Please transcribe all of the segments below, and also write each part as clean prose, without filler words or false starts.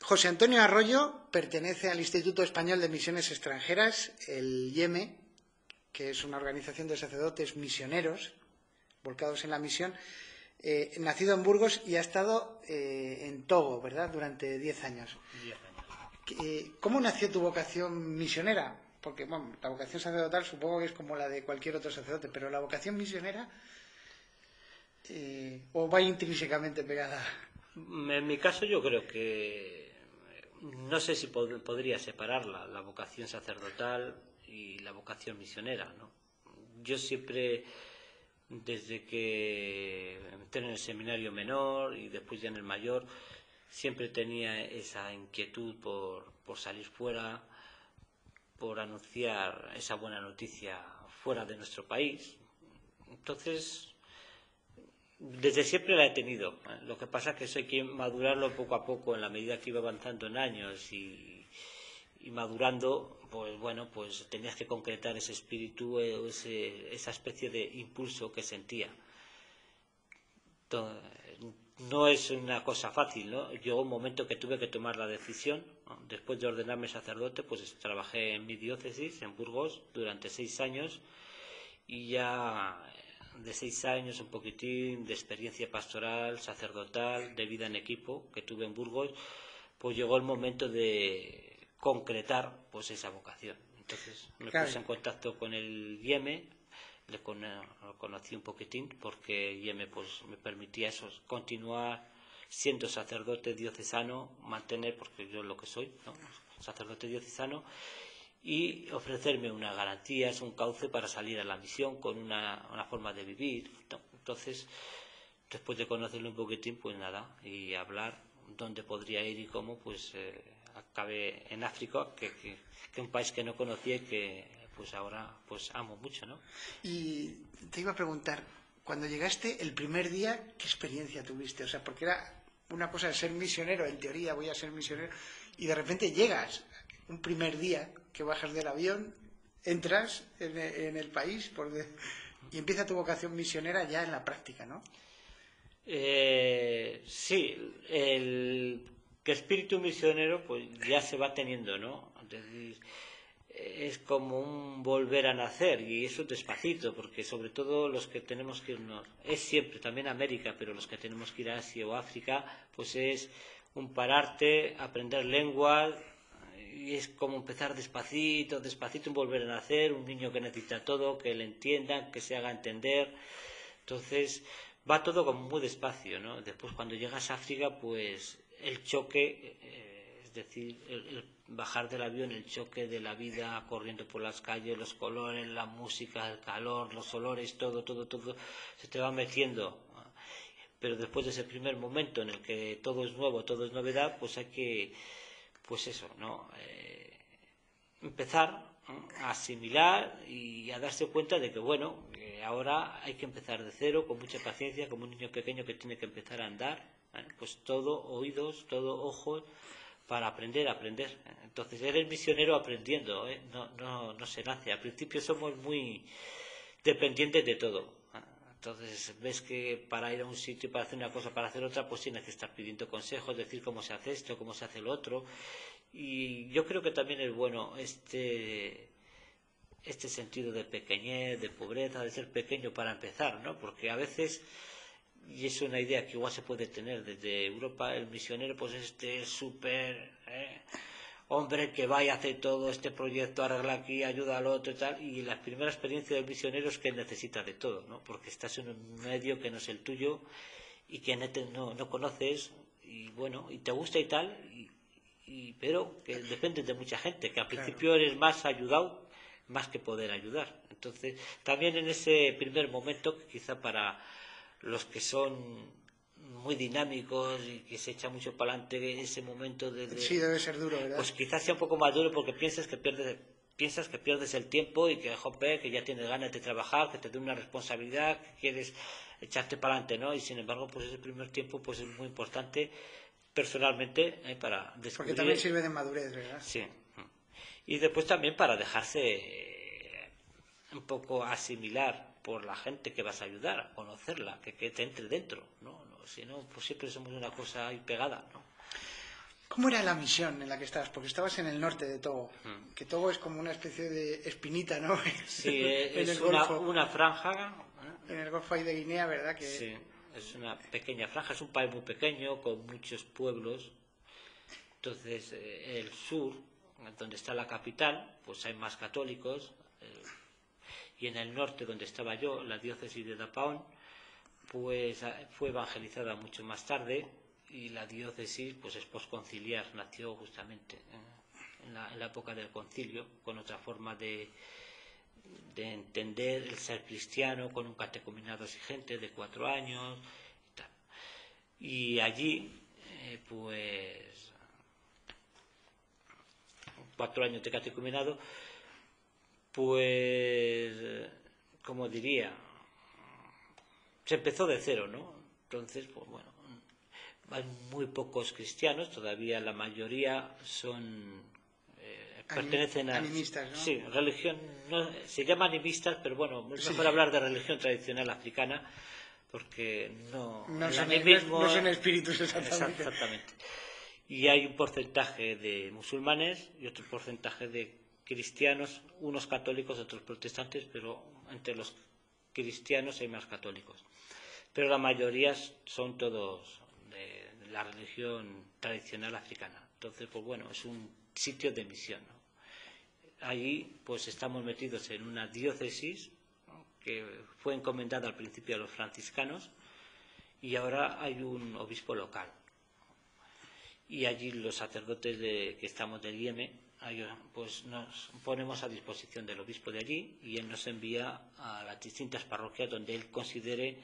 José Antonio Arroyo pertenece al Instituto Español de Misiones Extranjeras, el IEME, que es una organización de sacerdotes misioneros volcados en la misión, nacido en Burgos y ha estado en Togo, ¿verdad?, durante 10 años. 10 años. ¿Cómo nació tu vocación misionera? Porque bueno, la vocación sacerdotal supongo que es como la de cualquier otro sacerdote, pero la vocación misionera, ¿o va intrínsecamente pegada? En mi caso yo creo que no sé si podría separarla, la vocación sacerdotal y la vocación misionera, ¿no? Yo siempre, desde que entré en el seminario menor y después ya en el mayor, siempre tenía esa inquietud por salir fuera, por anunciar esa buena noticia fuera de nuestro país. Entonces, desde siempre la he tenido. Lo que pasa es que eso hay que madurarlo poco a poco en la medida que iba avanzando en años y madurando, pues bueno, pues tenías que concretar ese espíritu, esa especie de impulso que sentía. Entonces, no es una cosa fácil, ¿no? Llegó un momento que tuve que tomar la decisión, ¿no? Después de ordenarme sacerdote, pues trabajé en mi diócesis, en Burgos, durante 6 años y ya de 6 años un poquitín de experiencia pastoral, sacerdotal, de vida en equipo que tuve en Burgos, pues llegó el momento de concretar pues esa vocación. Entonces me puse en contacto con el IEME, lo conocí un poquitín porque IEME pues me permitía eso, continuar siendo sacerdote diocesano, mantener, porque yo lo que soy, ¿no?, sacerdote diocesano, y ofrecerme una garantía, es un cauce para salir a la misión con una forma de vivir. Entonces, después de conocerlo un poquitín, pues nada, y hablar dónde podría ir y cómo, pues acabé en África, que un país que no conocía y que pues ahora pues amo mucho, ¿no? Y te iba a preguntar, cuando llegaste el primer día, ¿qué experiencia tuviste? O sea, porque era una cosa de ser misionero, en teoría voy a ser misionero, y de repente llegas un primer día que bajas del avión, entras en el país y empieza tu vocación misionera ya en la práctica, ¿no? Sí, el espíritu misionero pues ya se va teniendo, ¿no? Es decir, es como un volver a nacer y eso despacito, porque sobre todo los que tenemos que irnos, es siempre también América, pero los que tenemos que ir a Asia o África, pues es un pararte, aprender lenguas, y es como empezar despacito, despacito, un volver a nacer, un niño que necesita todo, que le entiendan, que se haga entender. Entonces va todo como muy despacio, ¿no? Después cuando llegas a África, pues el choque, es decir, el bajar del avión, el choque de la vida corriendo por las calles, los colores, la música, el calor, los olores, todo se te va metiendo. Pero después de ese primer momento en el que todo es nuevo, todo es novedad, pues hay que, pues eso, ¿no? Empezar a asimilar y a darse cuenta de que, bueno, ahora hay que empezar de cero, con mucha paciencia, como un niño pequeño que tiene que empezar a andar, pues todo oídos, todo ojos, para aprender. Entonces eres misionero aprendiendo, no se nace. Al principio somos muy dependientes de todo. Entonces ves que para ir a un sitio, para hacer una cosa, para hacer otra, pues tienes que estar pidiendo consejos, decir cómo se hace esto, cómo se hace lo otro. Y yo creo que también es bueno este sentido de pequeñez, de pobreza, de ser pequeño para empezar, ¿no? Porque a veces, y es una idea que igual se puede tener desde Europa, el misionero pues este súper hombre que va y hace todo este proyecto, arregla aquí, ayuda al otro y tal, y la primera experiencia del misionero es que necesita de todo, ¿no? Porque estás en un medio que no es el tuyo y que no conoces, y bueno, y te gusta y tal, pero que depende de mucha gente, que al principio eres más ayudado más que poder ayudar. Entonces, también en ese primer momento, que quizá para los que son muy dinámicos y que se echa mucho para adelante ese momento Sí, debe ser duro, ¿verdad? pues quizás sea un poco más duro porque piensas que pierdes el tiempo y que, jope, que ya tienes ganas de trabajar, que te dé una responsabilidad, que quieres echarte para adelante, ¿no? Y sin embargo, pues ese primer tiempo pues es muy importante personalmente para descubrir. Porque también sirve de madurez, ¿verdad? Sí. Y después también para dejarse un poco asimilar por la gente que vas a ayudar, a conocerla, que te entre dentro, ¿no? Si no, pues siempre somos una cosa ahí pegada, ¿no? ¿Cómo era la misión en la que estabas? Porque estabas en el norte de Togo, que Togo es como una especie de espinita, ¿no? Sí, En es el Golfo, una franja. en el Golfo ahí de Guinea, ¿verdad? Sí, es una pequeña franja, es un país muy pequeño, con muchos pueblos. Entonces, el sur, donde está la capital, pues hay más católicos. Y en el norte, donde estaba yo, la diócesis de Dapaón, pues fue evangelizada mucho más tarde, y la diócesis pues es posconciliar, nació justamente en la época del concilio, con otra forma de entender el ser cristiano, con un catecumenado exigente de 4 años y tal. Y allí, pues 4 años de catecumenado, pues, como diría, se empezó de cero, ¿no? Entonces, pues bueno, hay muy pocos cristianos, todavía la mayoría son pertenecen a animistas, ¿no? sí, religión, no, se llama animistas, pero bueno, es mejor hablar de religión tradicional africana, porque el animismo no son espíritus exactamente. Exactamente. Y hay un porcentaje de musulmanes y otro porcentaje de cristianos, unos católicos, otros protestantes, pero entre los cristianos hay más católicos. Pero la mayoría son todos de la religión tradicional africana. Entonces, pues bueno, es un sitio de misión, ¿no? Allí, pues estamos metidos en una diócesis, ¿no?, que fue encomendada al principio a los franciscanos, y ahora hay un obispo local. Y allí los sacerdotes que estamos del IEM, pues nos ponemos a disposición del obispo de allí, y él nos envía a las distintas parroquias donde él considere.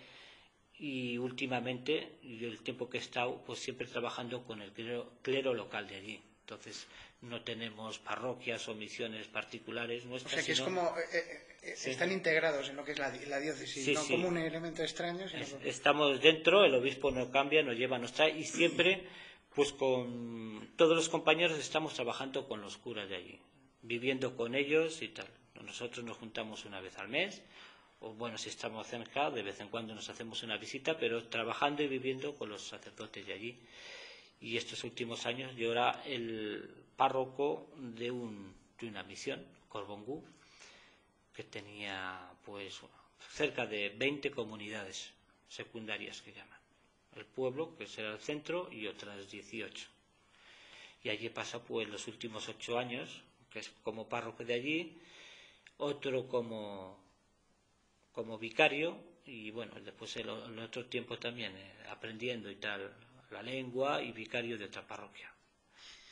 Y últimamente, yo el tiempo que he estado, pues siempre trabajando con el clero local de allí. Entonces, no tenemos parroquias o misiones particulares nuestras. O sea que es como sí, están integrados en lo que es la diócesis, sí, no sí, como un elemento extraño, sino estamos dentro, el obispo no cambia, nos lleva, nos trae, y siempre, pues con todos los compañeros estamos trabajando con los curas de allí, viviendo con ellos y tal. Nosotros nos juntamos una vez al mes, o bueno, si estamos cerca, de vez en cuando nos hacemos una visita, pero trabajando y viviendo con los sacerdotes de allí. Y estos últimos años yo era el párroco de una misión, Corbongú, que tenía pues cerca de 20 comunidades secundarias que llaman. El pueblo, que será el centro, y otras 18. Y allí pasa pues los últimos 8 años, que es como párroco de allí, otro como vicario, y bueno, después en otro tiempo también aprendiendo y tal la lengua, y vicario de otra parroquia.